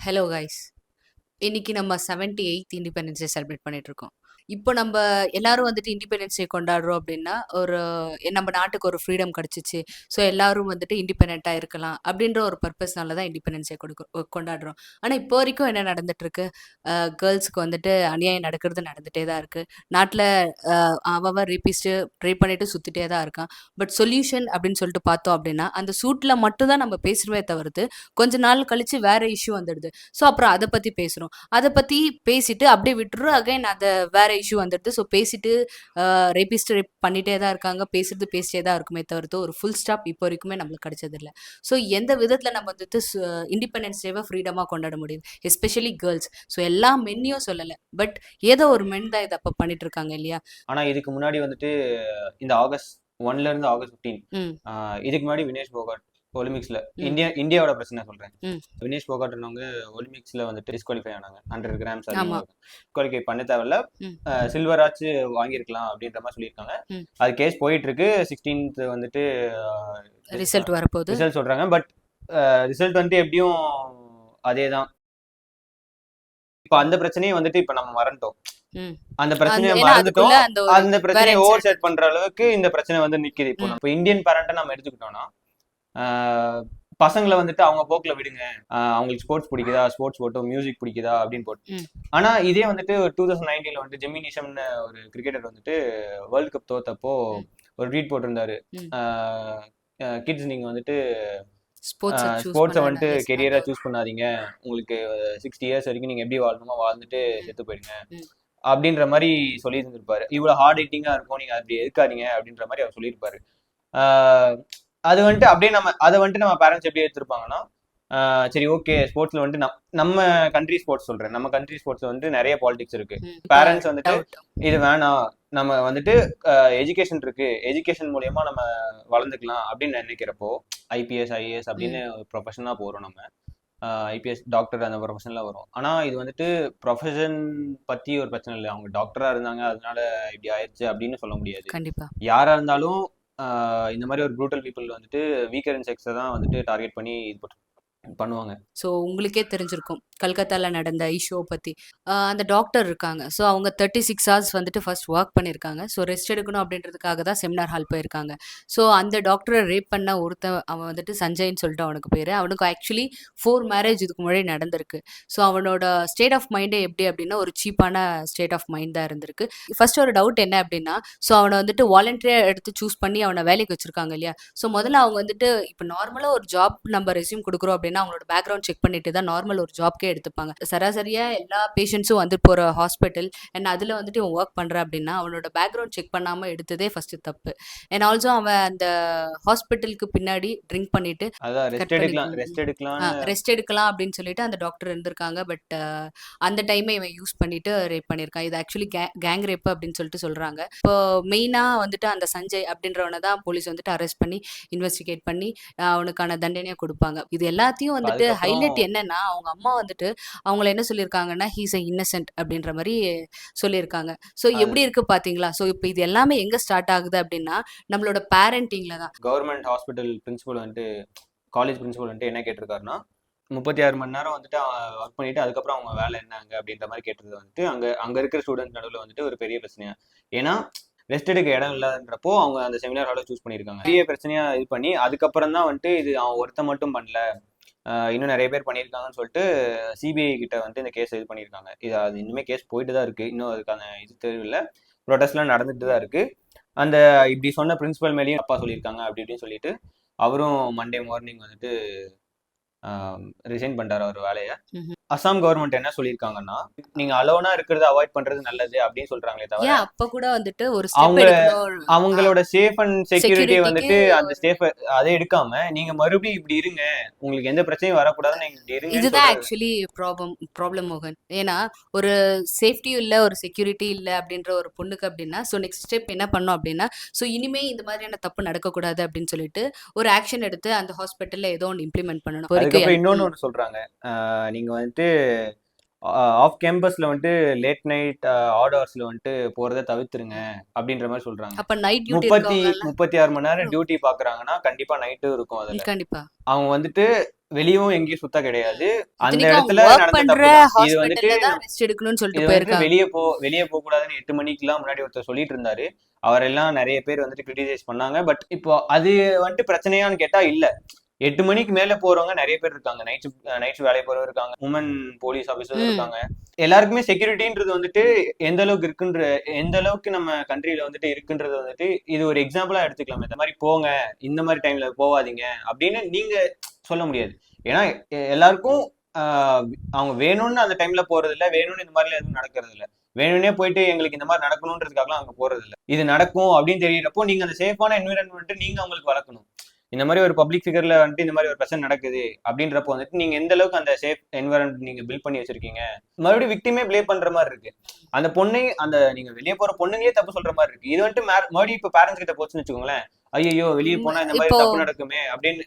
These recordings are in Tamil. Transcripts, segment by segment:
Hello guys. இன்னைக்கு நம்ம 78th இண்டிபெண்டன்ஸ் டே செலிப்ரேட் பண்ணிட்டு இருக்கோம். இப்போ நம்ம எல்லாரும் வந்துட்டு இண்டிபெண்டன்ஸ் டே கொண்டாடுறோம் அப்படின்னா, நம்ம நாட்டுக்கு ஒரு ஃப்ரீடம் கிடைச்சிச்சு. ஸோ எல்லாரும் வந்துட்டு இண்டிபெண்டன்ட்டா இருக்கலாம் அப்படின்ற ஒரு பர்பஸ்னால தான் இண்டிபெண்டன்ஸ் டே கொண்டாடுறோம். ஆனா இப்போ வரைக்கும் என்ன நடந்துட்டு இருக்கு? கேர்ள்ஸ்க்கு வந்துட்டு அநியாயம் நடந்துட்டே தான் இருக்கு. நாட்டுல அவன் ரேபிஸ்ட் ரேப் பண்ணிட்டு சுத்திட்டே தான் இருக்கான். பட் சொல்யூஷன் அப்படின்னு சொல்லிட்டு பார்த்தோம் அப்படின்னா, அந்த சூட்ல மட்டும் தான் நம்ம பேசுறோமே தவிர்த்து, கொஞ்ச நாள் கழிச்சு வேற இஷ்யூ வந்துடுது. ஸோ அப்புறம் அத பத்தி பேசுறோம். அத பத்தி பேசிட்டு அப்படியே விட்டுர்றோம். அகைன் வேற இஷ்யூ வந்துடுது. ஸோ பேசிட்டு ரேப் பண்ணிட்டே தான் இருக்காங்க. பேசிட்டே தான் இருக்குமே தவிர்த்து ஒரு ஃபுல் ஸ்டாப் இப்போ வரைக்குமே நம்மளுக்கு கிடைச்சதில்ல. ஸோ எந்த விதத்துல நம்ம வந்துட்டு இண்டிபெண்டன்ஸ் டேவை ஃப்ரீடமா கொண்டாட முடியுது? Especially girls. ஸோ எல்லா மென்னையும் சொல்லல. பட் ஏதோ ஒரு மென் தான் இத அப்ப பண்ணிட்டு இருக்காங்க இல்லையா? ஆனா இதுக்கு முன்னாடி வந்துட்டு இந்த ஆகஸ்ட் 1ல இருந்து ஆகஸ்ட் 15 ம், இதுக்கு முன்னாடி வினேஷ் போகாட் ஒலிம்பிக்ஸ்ல ம், இந்தியாவோட பிரச்சனை சொல்றேன். ம். வினேஷ் போகாட்னவங்க ஒலிம்பிக்ஸ்ல வந்துட்டு டிஸ்குவாலிஃபை ஆனாங்க. 100 கிராம்ஸ் அதிகமாக ஆமா. இருக்கும். டிஸ்குவாலிஃபை பண்ண தேவையில்ல, ம், சில்வர் ஆச்சு வாங்கியிருக்கலாம் அப்படின்ற மாதிரி சொல்லியிருக்காங்க. ம். அது கேஸ் போயிட்டு இருக்கு. 16th வந்துட்டு ரிசல்ட் வரப்போகுது. ரிசல்ட் சொல்றாங்க. பட் ரிசல்ட் வந்துட்டு எப்படியும் அதே தான். இப்போ அந்த பிரச்சனையை வந்துட்டு இப்போ நம்ம மறந்துட்டோம். ம். அந்த பிரச்சனையை ஏன்னா மறந்துட்டோம். அதுக்குள்ள அந்த ஒரு அந்த வேற பிரச்சனையை ஓவர் இன்சிடென்ட் ஷேட் இருக்கு. பண்ற அளவுக்கு இந்த பிரச்சனை வந்து நிக்குது. இப்போ ம், நம்ம இந்தியன் பேரண்ட்டை நம்ம எடுத்துக்கிட்டோம்னா, பசங்களை வந்துட்டு அவங்க போக்குல விடுங்க. அவங்களுக்கு ஸ்போர்ட்ஸ் பிடிக்குதா ஸ்போர்ட்ஸ் போட்டோம், மியூசிக் பிடிக்குதா அப்படின்னு போட்டு. ம், ஆனா இதே வந்துட்டு 2019ல வந்துட்டு ஜெமி நிஷம்னு ஒரு கிரிக்கெட்டர் வந்துட்டு வேர்ல்ட் கப் தோத்தப்போ ம், ஒரு ட்வீட் போட்டிருந்தாரு. ம். கிட்ஸ் நீங்க வந்துட்டு ஸ்போர்ட்ஸ சூஸ் ஸ்போர்ட்ஸை பண்ண வேண்டாம். வந்துட்டு எஸ். அந்த கெரியரா ஒரு சூஸ் பண்ணாதீங்க. உங்களுக்கு 60 இயர்ஸ் வரைக்கும் நீங்க எப்படி வாழணுமோ வாழ்ந்துட்டு ம், செத்து போயிடுங்க ம், அப்படின்ற மாதிரி சொல்லி இருந்திருப்பாரு. இவ்வளவு ஹார்ட் ஹிட்டிங்கா இருக்கும், நீங்க அப்படி இருக்காதீங்க அப்படின்ற மாதிரி அவர் சொல்லியிருப்பாரு. ஆஹ் அது வந்துட்டு அப்படியே அதை வந்துட்டு நம்ம பேரண்ட்ஸ் எப்படி எடுத்திருப்பாங்கன்னா, சரி ஓகே ஸ்போர்ட்ஸ்ல வந்துட்டு நம்ம கண்ட்ரி ஸ்போர்ட்ஸ் சொல்றேன், நம்ம கண்ட்ரி ஸ்போர்ட்ஸ்ல வந்துட்டு நிறைய பாலிடிக்ஸ் இருக்கு. ம். இப்ப பேரண்ட்ஸ் வந்துட்டு டவுட். இது வேணாம், நம்ம வந்துட்டு எஜுகேஷன் இருக்கு, எஜுகேஷன் மூலியமா நம்ம வளர்ந்துக்கலாம் அப்படின்னு நினைக்கிறப்போ ஐபிஎஸ் ஐஏஎஸ் அப்படின்னு ம். ப்ரொஃபஷனா போறோம் நம்ம. ஐபிஎஸ் டாக்டர் அந்த ப்ரொஃபஷன்லாம் வரும். ஆனா இது வந்துட்டு ப்ரொஃபஷன் பத்தி ஒரு பிரச்சனை இல்லை. அவங்க டாக்டரா இருந்தாங்க அதனால இப்படி ஆயிடுச்சு அப்படின்னு சொல்ல முடியாது. கண்டிப்பா. யாரா இருந்தாலும் இந்த மாதிரி ஒரு ப்ரூட்டல் பீப்புள் வந்துட்டு வீக்கர் இன் செக்ஸை தான் வந்துட்டு டார்கெட் பண்ணி இது பண்ணுவாங்க. ஸோ உங்களுக்கே தெரிஞ்சிருக்கும் கல்கத்தால நடந்த இஷ்யூ பத்தி. அந்த டாக்டர் இருக்காங்க. ஸோ அவங்க 36 ஹார்ஸ் வந்துட்டு ஃபர்ஸ்ட் ஒர்க் பண்ணியிருக்காங்க. ஸோ ரெஸ்ட் எடுக்கணும் அப்படின்றதுக்காக தான் செமினார் ஹால் போயிருக்காங்க. ஸோ அந்த டாக்டரை ரேப் பண்ண அவன் வந்துட்டு சஞ்சய்ன்னு சொல்லிட்டு அவனுக்கு பேரு. அவனுக்கு ஆக்சுவலி 4 மேரேஜ் இதுக்கு முன்னாடி நடந்திருக்கு. ஸோ அவனோட ஸ்டேட் ஆஃப் மைண்டே எப்படி அப்படின்னா ஒரு சீப்பான ஸ்டேட் ஆஃப் மைண்ட் தான் இருந்திருக்கு. ஃபர்ஸ்ட் ஒரு டவுட் என்ன அப்படின்னா, ஸோ அவனை வந்துட்டு வாலண்டரியா எடுத்து சூஸ் பண்ணி அவனை வேலைக்கு வச்சிருக்காங்க இல்லையா? ஸோ முதல்ல அவங்க வந்துட்டு இப்போ நார்மலா ஒரு ஜாப் நம்ம ரெஸ்யூம் கொடுக்குறோம் அப்படின்னா அவங்களோட பேக்ரவுண்ட் செக் பண்ணிட்டு தான் நார்மல் ஒரு ஜாப்க்கே எடுத்துப்பாங்க. சராசரியா எல்லா பேஷண்ட்ஸும் வந்து போற ஹாஸ்பிட்டல் அண்ட் அதுல வந்துட்டு இவன் ஒர்க் பண்ற அப்படின்னா அவனோட பேக்ரவுண்ட் செக் பண்ணாம எடுத்ததே ஃபர்ஸ்ட் தப்பு. அண்ட் ஆல்சோ அவன் அந்த ஹாஸ்பிட்டலுக்கு பின்னாடி ட்ரிங்க் பண்ணிட்டு அதான் கட் பண்ணி ரெஸ்ட் எடுக்கலாம்னு ரெஸ்ட் எடுக்கலாம் அப்படின்னு சொல்லிட்டு அந்த டாக்டர் இருந்திருக்காங்க. பட் அந்த டைமை இவன் யூஸ் பண்ணிட்டு ரேப் பண்ணியிருக்கான். இது ஆக்சுவலி கேங் ரேப் அப்படின்னு சொல்லிட்டு சொல்றாங்க. இப்போ மெயினா வந்துட்டு அந்த சஞ்சய் அப்படின்றவனை தான் போலீஸ் வந்துட்டு அரெஸ்ட் பண்ணி இன்வெஸ்டிகேட் பண்ணி அவனுக்கான தண்டனையை கொடுப்பாங்க. இது எல்லாத்தையும் வந்துட்டு அதுக்கப்புறம் ஹைலைட் என்னன்னா அவங்க அம்மா வந்துட்டு அவங்கள என்ன சொல்லியிருக்காங்கன்னா ஹீஸ் அ இன்னசென்ட் அப்படின்ற மாதிரி சொல்லியிருக்காங்க. ஸோ அது எப்படி இருக்கு பாத்தீங்களா? ஸோ இப்போ இது எல்லாமே எங்க ஸ்டார்ட் ஆகுது அப்படின்னா நம்மளோட பேரண்டிங்ல தான். கவர்மெண்ட் ஹாஸ்பிட்டல் பிரின்சிபல் வந்துட்டு காலேஜ் பிரின்சிபல் வந்துட்டு என்ன கேட்டிருக்காருன்னா, 36 மணி நேரம் வந்துட்டு ஒர்க் பண்ணிட்டு அதுக்கப்புறம் அவங்க வேலை என்னங்க அப்படின்ற மாதிரி கேட்டது வந்துட்டு அங்க அங்க இருக்கிற ஸ்டூடெண்ட் நடுவில் வந்துட்டு ஒரு பெரிய பிரச்சனையா. ஏன்னா ரெஸ்ட் எடுக்க இடம் இல்லாதன்றப்போ அவங்க அந்த செமினார் ஹாலை சூஸ் பண்ணியிருக்காங்க. பெரிய பிரச்சனையா இது பண்ணி அதுக்கப்புறம் தான் வந்துட்டு இது அவன் ஒருத்த மட்டும் பண்ணல, இன்னும் நிறைய பேர் பண்ணியிருக்காங்கன்னு சொல்லிட்டு சிபிஐ கிட்ட வந்து இந்த கேஸ் இது பண்ணியிருக்காங்க. இது அது இன்னுமே கேஸ் போயிட்டு தான் இருக்கு. இன்னும் அதுக்கான இது தெரியல. ப்ரொடெஸ்ட்லாம் நடந்துட்டு தான் இருக்கு. அந்த இப்படி சொன்ன பிரின்சிபல் மேலேயும் அப்பா சொல்லியிருக்காங்க அப்படி இப்படின்னு சொல்லிட்டு அவரும் மண்டே மார்னிங் வந்துட்டு ரிசைன் பண்ணிட்டாரு அவர் வேலையை. ம்ஹும். அசாம் கவர்மெண்ட் என்ன சொல்லியிருக்காங்கன்னா, நீங்க அலோனா இருக்கிறத அவாய்ட் பண்றது நல்லது அப்படின்னு சொல்றாங்களே தவிர, ஏன் அப்ப கூட வந்துட்டு ஒரு ஸ்டெப் அவங்க எடுக்கணும். அவங்களோட சேஃப் அண்ட் செக்யூரிட்டியை செக்யூரிட்டிக்கு வந்துட்டு அந்த ஸ்டேப் அதை எடுக்காம நீங்க மறுபடியும் இப்படி இருங்க, உங்களுக்கு எந்த பிரச்சனையும் வரக்கூடாதுன்னு நீங்க இப்படி இருங்கன்னு இதுதான் சொல்றது. ஆக்சுவலி ப்ராப்ளம் மோகன். ஏன்னா ஒரு சேஃப்டியும் இல்லை ஒரு செக்யூரிட்டி இல்லை அப்படின்ற ஒரு பொண்ணுக்கு அப்படின்னா ஸோ நெக்ஸ்ட் ஸ்டெப் என்ன பண்ணோம் அப்படின்னா ஸோ இனிமே இந்த மாதிரியான தப்பு நடக்கக்கூடாது அப்படின்னு சொல்லிட்டு ஒரு ஆக்ஷன் எடுத்து அந்த ஹாஸ்பிட்டல்ல ஏதோ ஒன்று இம்ப்ளிமெண்ட் பண்ணணும். அதுக்கப்புறம் இன்னொன்னு ஒன்று சொல்றாங்க. நீங்க வந்துட்டு ஆஃப் கேம்பஸ்ல வந்துட்டு லேட் நைட் ஆட் ஹவர்ஸ்ல வந்துட்டு போறதை தவிர்த்துருங்க அப்படின்ற மாதிரி சொல்றாங்க. அப்ப நைட் டியூட்டி இருக்கவங்க 36 மணி நேரம் டியூட்டி பாக்குறாங்கன்னா கண்டிப்பா நைட்டும் இருக்கும் அதுல. கண்டிப்பா அவங்க வந்துட்டு வெளியவும் எங்கேயும் சுத்த கிடையாது, அந்த இத்தனைக்கும் இடத்துல அவங்க ஒர்க் நடந்த பண்ற தப்பு தான். இது வந்துட்டு ஹாஸ்பிட்டல்ல தான் ரெஸ்ட் எடுக்கணும்னு இது சொல்லிட்டு வந்துட்டு போயிருக்காங்க. வெளியே போக கூடாதுன்னு 8 மணிக்கெல்லாம் முன்னாடி ஒருத்தர் சொல்லிட்டு இருந்தாரு. அவரெல்லாம் நிறைய பேர் வந்துட்டு கிரிட்டிசைஸ் பண்ணாங்க. பட் இப்போ அது வந்துட்டு பிரச்சனையான்னு கேட்டா இல்ல. 8 மணிக்கு மேல போறவங்க நிறைய பேர் இருக்காங்க. நைட் வேலைக்கு போறவங்க இருக்காங்க, உமன் போலீஸ் ஆபீசர் இருக்காங்க. எல்லாருக்குமே செக்யூரிட்டின்றது வந்துட்டு எந்த அளவுக்கு நம்ம கண்ட்ரில வந்துட்டு இருக்குன்றது வந்துட்டு இது ஒரு எக்ஸாம்பிளா எடுத்துக்கலாம். இந்த மாதிரி போங்க, இந்த மாதிரி டைம்ல போவாதீங்க அப்படின்னு நீங்க சொல்ல முடியாது. ஏன்னா எல்லாருக்கும் அவங்க வேணும்னு அந்த டைம்ல போறது இல்ல, வேணும்னு இந்த மாதிரி எதுவும் நடக்கிறது இல்ல. வேணும்னே போயிட்டு எங்களுக்கு இந்த மாதிரி நடக்கணும்ன்றதுக்காகலாம் அங்க போறது இல்ல. இது நடக்கும் அப்படின்னு தெரியறப்போ நீங்க அந்த சேஃபான என்விரான்மெண்ட் நீங்க அவங்களுக்கு வளர்க்கணும். இந்த மாதிரி ஒரு பப்ளிக் ஃபிகர்ல வந்துட்டு இந்த மாதிரி ஒரு பிரச்சனை நடக்குது அப்படின்றப்போ வந்துட்டு நீங்க எந்த அளவுக்கு அந்த சேஃப் என்விரான்மெண்ட் நீங்க பில்ட் பண்ணி வச்சிருக்கீங்க. மறுபடியும் விக்டிமே ப்ளே பண்ற மாதிரி இருக்கு. அந்த பொண்ணை நீங்க வெளியே போற பொண்ணுங்களே தப்பு சொல்ற மாதிரி இருக்கு. இது வந்துட்டு மறுபடியும் இப்ப பேரண்ட்ஸ் கிட்ட போச்சுன்னு வச்சுக்கோங்களேன், ஐயோ வெளியே போனா இந்த மாதிரி தப்பு நடக்குமே அப்படின்னு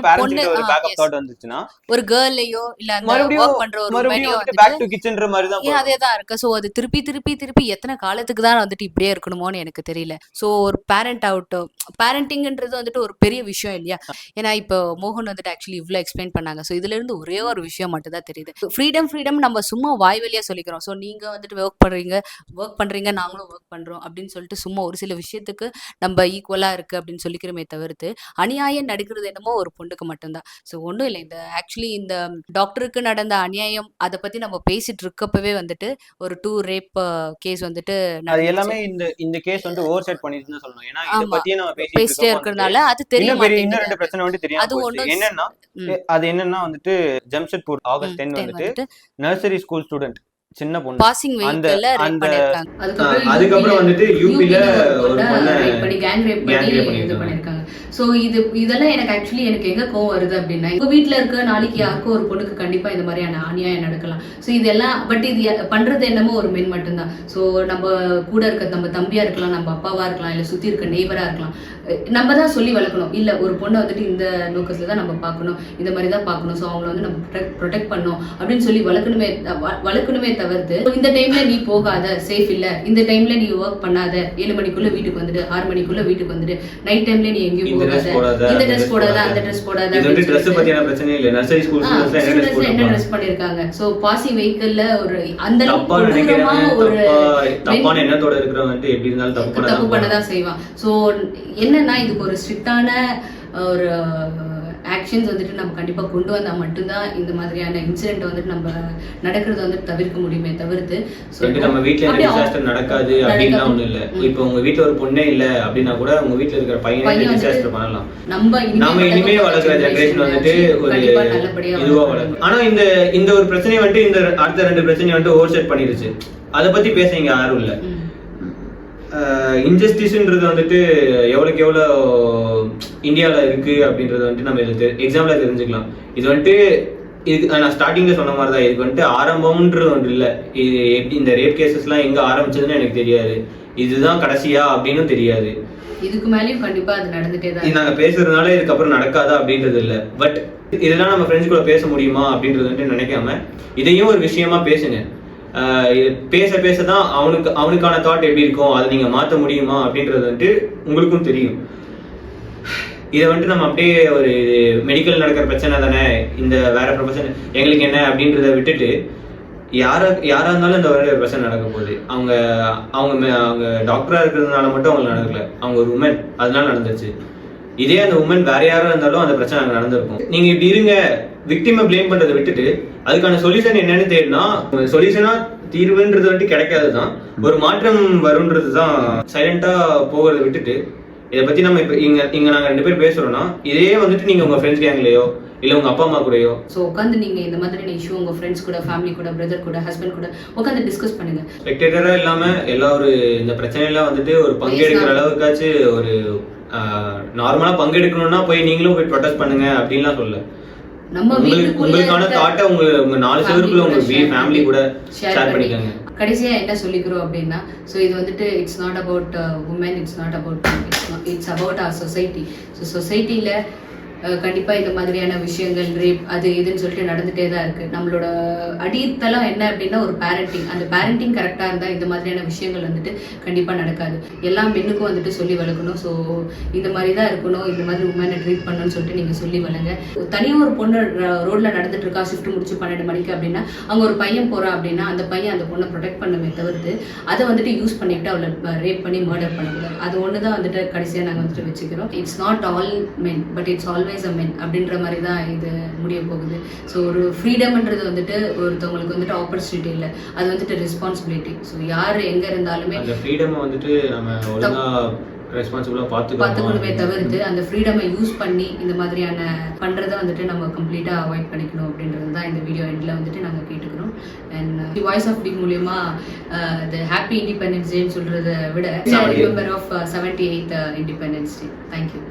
பேரண்ட்ஸ் கிட்ட ஒரு பேக்கப் தாட் வந்துச்சுன்னா ஒரு கேர்ளையோ இல்ல அந்த வர்க் பண்ற ஒரு மறுபடியும் வந்துட்டு பேக் டு கிச்சன்ற மாதிரி தான் அதேதான் இருக்கு. சோ அது திருப்பி எத்தனை காலத்துக்கு தான் வந்துட்டு இப்படியே இருக்கணுமோன்னு எனக்கு தெரியல. சோ ஒரு பேரண்ட் ஆகட்டும், பேரண்டிங்ன்றது வந்துட்டு ஒரு பெரிய விஷயம் இல்லையா? ஏன்னா இப்போ மோகன் வந்துட்டு ஆக்சுவலி இவ்வளவு எக்ஸ்பிளைன் பண்ணாங்க. சோ இதுல இருந்து ஒரே ஒரு விஷயம் மட்டும் தான் தெரியுது, ஃப்ரீடம் நம்ம சும்மா வாய் வழியா சொல்லிக்கிறோம். சோ நீங்க வந்துட்டு ஒர்க் பண்றீங்க நாங்களும் ஒர்க் பண்றோம் அப்படின்னு சொல்லிட்டு சும்மா ஒரு சில விஷயத்துக்கு நம்ம ஈக்குவலா இருக்கு அப்படின்னு சொல்லிக்கிறோமே தவிர்த்து அநியாயம் நடக்கிறது என்னமோ ஒரு பொண்ணுக்கு மட்டும்தான். ஸோ ஒன்றும் இல்லை, இந்த ஆக்சுவலி இந்த டாக்டருக்கு நடந்த அநியாயம் அதை பத்தி நம்ம பேசிட்டு இருக்கப்பவே வந்துட்டு ஒரு 2 ரேப் கேஸ் வந்துட்டு அது எல்லாமே இந்த கேஸ் வந்து ஓவர் செட் பண்ணிட்டுன்னு சொல்லணும். ஏன்னா இத பத்தியே நம்ம பேசிட்டே இருக்கிறதுனால அது தெரிய மாட்டேங்குது. இன்னும் 2 பிரச்சனை வந்து தெரியாம போச்சு. என்னன்னா வந்துட்டு ஜம்ஷெட்பூர் ஆகஸ்ட் 10 வந்துட்டு நர்சரி ஸ்கூல் ஸ்டூடெண்ட் சின்ன பொண்ணு பாசிங் வெஹிக்கிள்ல ரேப் பண்ணிருக்காங்க. அதுக்கப்புறம் வந்துட்டு யூபில ஒரு பொண்ணை கேங் ரேப் பண்ணிருக்காங்க. சோ இதெல்லாம் எனக்கு எங்க கோவம் வருது அப்படின்னா, உங்க வீட்டுல இருக்க நாளைக்கு யாருக்கும் ஒரு பொண்ணுக்கு கண்டிப்பா இந்த மாதிரியான அநியாயம் நடக்கலாம். சோ இதெல்லாம் பட் இது பண்றது என்னமோ ஒரு மென் மட்டும்தான். சோ நம்ம கூட இருக்க நம்ம தம்பியா இருக்கலாம், நம்ம அப்பாவா இருக்கலாம், இல்ல சுத்தி இருக்க நெய்பரா இருக்கலாம், நம்ம தான் சொல்லி வளர்க்கணும். இல்ல ஒரு பொண்ணை வந்துட்டு இந்த நோக்கத்துல தான் நம்ம பார்க்கணும், இந்த மாதிரி தான் பார்க்கணும், ஸோ அவங்கள வந்து நம்ம ப்ரொடெக்ட் பண்ணணும் அப்படின்னு சொல்லி வளர்க்கணுமே தவிர்த்து இந்த டைம்ல நீ போகாத, சேஃப் இல்ல, இந்த டைம்ல நீ ஒர்க் பண்ணாத, 7 மணிக்குள்ள வீட்டுக்கு வந்துட்டு 6 மணிக்குள்ள வீட்டுக்கு வந்துட்டு, நைட் டைம்ல நீ எங்கேயும் போகாத, இந்த ட்ரெஸ் போடாத, அந்த ட்ரெஸ் போடாத, என்ன ட்ரெஸ் பண்ணிருக்காங்க. சோ பாசி வெஹிக்கிள்ல ஒரு அந்த தப்பான எண்ணத்தோட இருக்கிறவங்க எப்படி இருந்தாலும் தப்பு பண்ணதான் செய்வான். சோ என்னன்னா இதுக்கு ஒரு ஸ்ட்ரிக்டான ஒரு ஆக்ஷன்ஸ் வந்துட்டு நம்ம கண்டிப்பா கொண்டு வந்தா மட்டும்தான் இந்த மாதிரியான இன்சிடென்ட் வந்துட்டு நம்ம நடக்கிறது வந்து தவிர்க்க முடியுமே தவிர்த்து நம்ம வீட்டுல டிசாஸ்டர் நடக்காது அப்படின்னா ஒண்ணு இல்ல. இப்போ உங்க வீட்டுல ஒரு பொண்ணே இல்ல அப்படின்னா கூட உங்க வீட்டுல இருக்கிற பையனை டிசாஸ்டர் பண்ணலாம். நம்ம இனிமே வளர்க்குற ஜெனரேஷன் வந்துட்டு ஒரு இதுவா வளர்க்கும். ஆனா இந்த ஒரு பிரச்சனையை வந்துட்டு இந்த அடுத்த 2 பிரச்சனையை வந்துட்டு ஓவர் செட் பண்ணிருச்சு. அதை பத்தி பேச இங்க யாரும் இல்ல. இன்ஜஸ்டிஸ்ன்றது வந்துட்டு எவ்வளோக்கு எவ்வளோ இந்தியாவில் இருக்கு அப்படின்றது வந்துட்டு நம்ம எக்ஸாம்பிளா தெரிஞ்சுக்கலாம். இது வந்துட்டு நான் ஸ்டார்டிங்ல சொன்ன மாதிரி தான், இதுக்கு வந்துட்டு ஆரம்பம்ன்றது ஒன்று இல்லை. இது இந்த ரேப் கேசஸ்லாம் எங்க ஆரம்பிச்சதுன்னு எனக்கு தெரியாது, இதுதான் கடைசியா அப்படின்னு தெரியாது. இதுக்கு மேலேயும் கண்டிப்பா அது நடந்துட்டே தான். நாங்க பேசுறதுனால இதுக்கப்புறம் நடக்காதா அப்படின்றது இல்லை. பட் இதெல்லாம் நம்ம ஃப்ரெண்ட்ஸ் கூட பேச முடியுமா அப்படின்றது வந்துட்டு நினைக்காம இதையும் ஒரு விஷயமா பேசுங்க. பேசதான் அவனுக்கான தாட் எப்படி இருக்கும், அதை நீங்க மாற்ற முடியுமா அப்படின்றது வந்துட்டு உங்களுக்கும் தெரியும். இதை வந்துட்டு நம்ம அப்படியே ஒரு மெடிக்கல் நடக்கிற பிரச்சனை தானே, இந்த வேற ப்ரொஃபஷன் எங்களுக்கு என்ன அப்படின்றத விட்டுட்டு யாரா இருந்தாலும் இந்த ஒரு பிரச்சனை நடக்க போகுது. அவங்க டாக்டரா இருக்கிறதுனால மட்டும் அவங்க நடக்கல, அவங்க ஒரு உமன், அதனால நடந்துச்சு. இதே அந்த உமன் வேற யாரா இருந்தாலும் அந்த பிரச்சனை அங்க நடந்திருக்கும். நீங்க இப்படி இருங்க, விக்டிமை பிளேம் பண்றதை விட்டுட்டு அதுக்கான சொல்யூஷன் என்னன்னு தேடினா சொல்யூஷனா தீர்வுன்றது வந்துட்டு கிடைக்காதுதான், ஒரு மாற்றம் வரும்ன்றது தான். சைலண்டா போகிறத விட்டுட்டு இதை பத்தி நம்ம இப்ப இங்க நாங்க 2 பேர் பேசுறோம்னா இதே வந்துட்டு நீங்க உங்க ஃப்ரெண்ட்ஸ் கேங்லயோ இல்ல உங்க அப்பா அம்மா கூடயோ உட்காந்து நீங்க இந்த மாதிரியான இஷ்யூ உங்க ஃப்ரெண்ட்ஸ் கூட, ஃபேமிலி கூட, பிரதர் கூட, ஹஸ்பண்ட் கூட உட்காந்து டிஸ்கஸ் பண்ணுங்க. ஸ்பெக்டேட்டரா இல்லாம எல்லாரும் இந்த பிரச்சனைலாம் வந்துட்டு ஒரு பங்கெடுக்கிற அளவுக்காச்சும் ஒரு நார்மலா பங்கெடுக்கணும்னா போய் நீங்களும் போய் ப்ரொடெஸ்ட் பண்ணுங்க அப்படின்லாம் சொல்ல. உங்களுக்கான தாட்டை உங்க 4 செவருக்குள்ள உங்க ஃபேமிலி கூட ஷேர் பண்ணிக்கங்க. கடைசியா என்ன சொல்லிக்கிறோம் அப்படின்னா, ஸோ இது வந்துட்டு it's not about woman, it's not about, it's about our society. So சொசைட்டியில் கண்டிப்பா இந்த மாதிரியான விஷயங்கள் ரேப் அது இதுன்னு சொல்லிட்டு நடந்துட்டே தான் இருக்கு. நம்மளோட அடித்தளம் என்ன அப்படின்னா ஒரு பேரண்டிங். அந்த பேரண்டிங் கரெக்டா இருந்தா இந்த மாதிரியான விஷயங்கள் வந்துட்டு கண்டிப்பா நடக்காது. எல்லா பெண்ணுக்கும் வந்துட்டு சொல்லி வளர்க்கணும். ஸோ இந்த மாதிரி தான் இருக்கணும், இந்த மாதிரி உமனை ட்ரீட் பண்ணணும்னு சொல்லிட்டு நீங்க சொல்லி வளங்க. தனியாக ஒரு பொண்ணு ரோட்ல நடந்துட்டு இருக்கா ஷிஃப்ட் முடிச்சு 12 மணிக்கு அப்படின்னா, அங்க ஒரு பையன் போறான் அப்படின்னா அந்த பையன் அந்த பொண்ணை ப்ரொடெக்ட் பண்ணுமே தவிர்த்து அதை வந்துட்டு யூஸ் பண்ணிட்டு அவளை ரேப் பண்ணி மர்டர் பண்ணக்கூடாது. அது ஒன்று தான் வந்துட்டு கடைசியாக நாங்கள் வந்துட்டு வச்சுக்கிறோம். It's not all men but it's always a men அப்படின்ற மாதிரி தான் இது முடிய போகுது. ஸோ ஒரு ஃப்ரீடம்ன்றது வந்துட்டு ஒருத்தவங்களுக்கு வந்துட்டு ஆப்பர்ச்சுனிட்டி இல்லை, அது வந்துட்டு ரெஸ்பான்சிபிலிட்டி. ஸோ யார் எங்கே இருந்தாலுமே அந்த ஃப்ரீடம் வந்துட்டு நம்ம ஒழுங்காக ரெஸ்பான்சிபிளாக பார்த்துக்கணுமே தவிர்த்து அந்த ஃப்ரீடமை யூஸ் பண்ணி இந்த மாதிரியான பண்ணுறதை வந்துட்டு நம்ம கம்ப்ளீட்டாக அவாய்ட் பண்ணிக்கணும் அப்படின்றது தான் இந்த வீடியோ எண்டில் வந்துட்டு நாங்கள் கேட்டுக்கிறோம். அண்ட் வாய்ஸ் ஆஃப் டி மூலியமா த ஹாப்பி இண்டிபெண்டன்ஸ் டேன்னு சொல்கிறத விட remember of 78th independence day. Thank you.